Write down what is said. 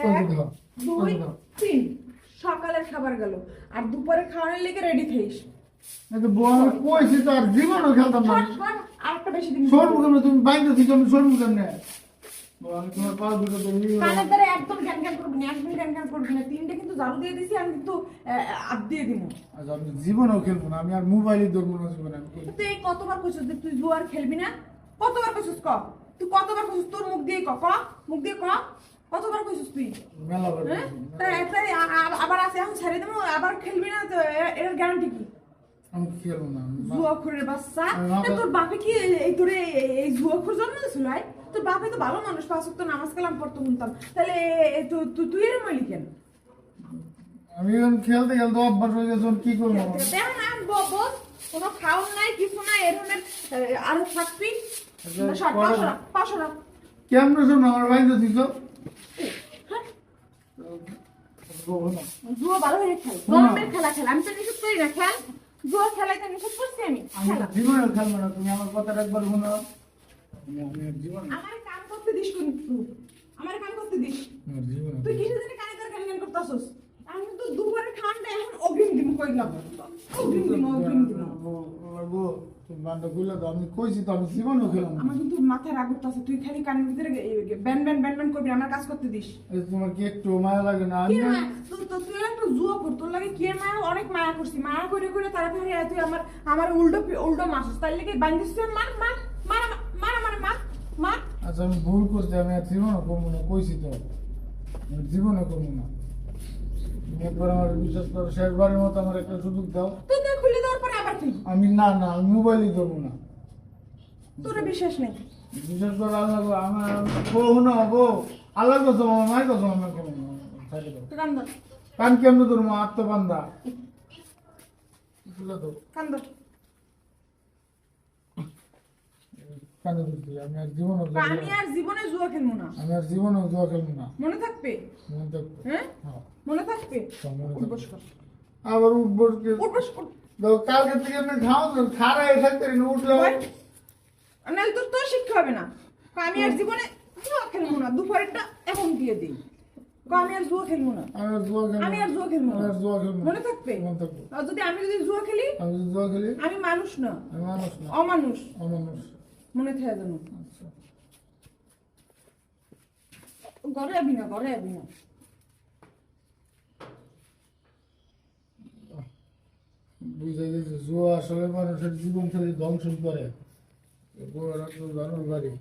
2 3 সকালের খাবার গেল আর দুপুরে খাওয়ানোর লেগে রেডি থাকিস কইছি তো আর জীবনও খেলতাম না আর একটা বেশি দিন সর্বকেমনে তুমি বাইন্দা দিছো আমি সর্বকেমনে আমি তোমার পাঁচ দুটো কানের দ্বারা একদম জ্ঞান করবি না একদম জ্ঞান করবি না তিনটে কিন্তু ঝাড়ু দিয়ে দিছি আমি কিন্তু আপ দিয়ে দিব আচ্ছা আমি জীবনও খেলবো না আমি আর মোবাইলে ধরবো না জীবনে তুই কতবার কইছিস যে তুই জুয়ার খেলবি না কতবার কইছিস ক তুই কতবার কইছিস তোর মুখ দিয়ে ক মুখ দিয়ে ক কতবার কইছিস তুই মেলাবার তাই আবার আছে এখন ছেড়ে দেবো আবার খেলবি না তো এর গ্যারান্টি কি আমি খেলবো না জুয়াখোরের বাচ্চা তোর বাপে কি এই তোরে এই জুয়াখোর জন্ম দিয়েছিল তোর বাপে তো ভালো মানুষ 5 ওয়াক্ত নামাজ কালাম পড়তো শুনতাম তাহলে তুই এর মালিক কেন আমি এখন খেলতে খেলতে অভ্যাস হয়ে গেছে কি করবো দেখেন না বস কোনো খাওন নাই কিছু নাই এর আরো থাকবি পাঁচশো কেমন শোনো আমার বাইন্দা দিছো জুয়া ভালো হয়ে খেল গরমের খেলা আমি তো নিষেধ করি না খেল জুয়া খেলাতে নিষেধ করছি আমি জীবনে খেলবো না তুমি আমার কথা একবার শুনো আমার কাম করতে দিস কিন্তু আমার কাম করতে দিস তুই কিছু দিনে কানে ধরে কান করতেছস আমি তো দুপুরে খানটা এখন অগ্রিম দিন কইলাম অগ্রিম দিন আমি কইছি তো আমি জীবনেও খেলাম আমার কিন্তু মাথায় রাগ উঠতেছে তুই খালি কানের ভিতরে ব্যান করবি আমার কাজ করতে দিস তোমার কি একটু মায়া লাগে না তুই একটা জুয়া কর তোর লাগে কি মায়া অনেক মায়া করছি মায়া করে করে তাড়াতাড়ি তুই আমার উল্টো মাসুস তাই লেগে বান্ধিস মার আচ্ছা আমি ভুল করছি আমি আর জীবনও করবো না কইছি তো আমি জীবনও করবো না একবার আমার বিশ্বাস করো শেষবারের মতো আমার একটা সুযোগ দাও তুই খুলে দেওয়ার পরে আবার তুই আমি না আমি মোবাইলই ধরবো না তোর বিশ্বাস নেই বিশেষ করে আল্লাহ আমার বউ না বউ আল্লাহ কসম আমার মায়ের কসম আমার কেমন কান কেমন তোর মা আত্মবান্ধা কানে বুঝলি আমি আর জীবনে জুয়া খেলবো না আমি আর জীবনেও জুয়া খেলবো না মনে থাকবে হ্যাঁ মনে থাকবে আবার কালকে থেকে আমি খাও খারাই থাকতে উঠলে নাহলে তোর শিক্ষা হবে না আমি আর জীবনে জুয়া খেলবো না দুপুরেরটা এখন দিয়ে দিই আমি আর জুয়া খেলবো না আমি আর জুয়া খেলবো না মনে থাকবে আর যদি জুয়া খেলি আমি মানুষ না অমানুষ মনে থাকে জানো ঘরে আবি না বুঝা গেছে জুয়া আসলে মানুষের জীবন খালি ধ্বংস করে বাড়ি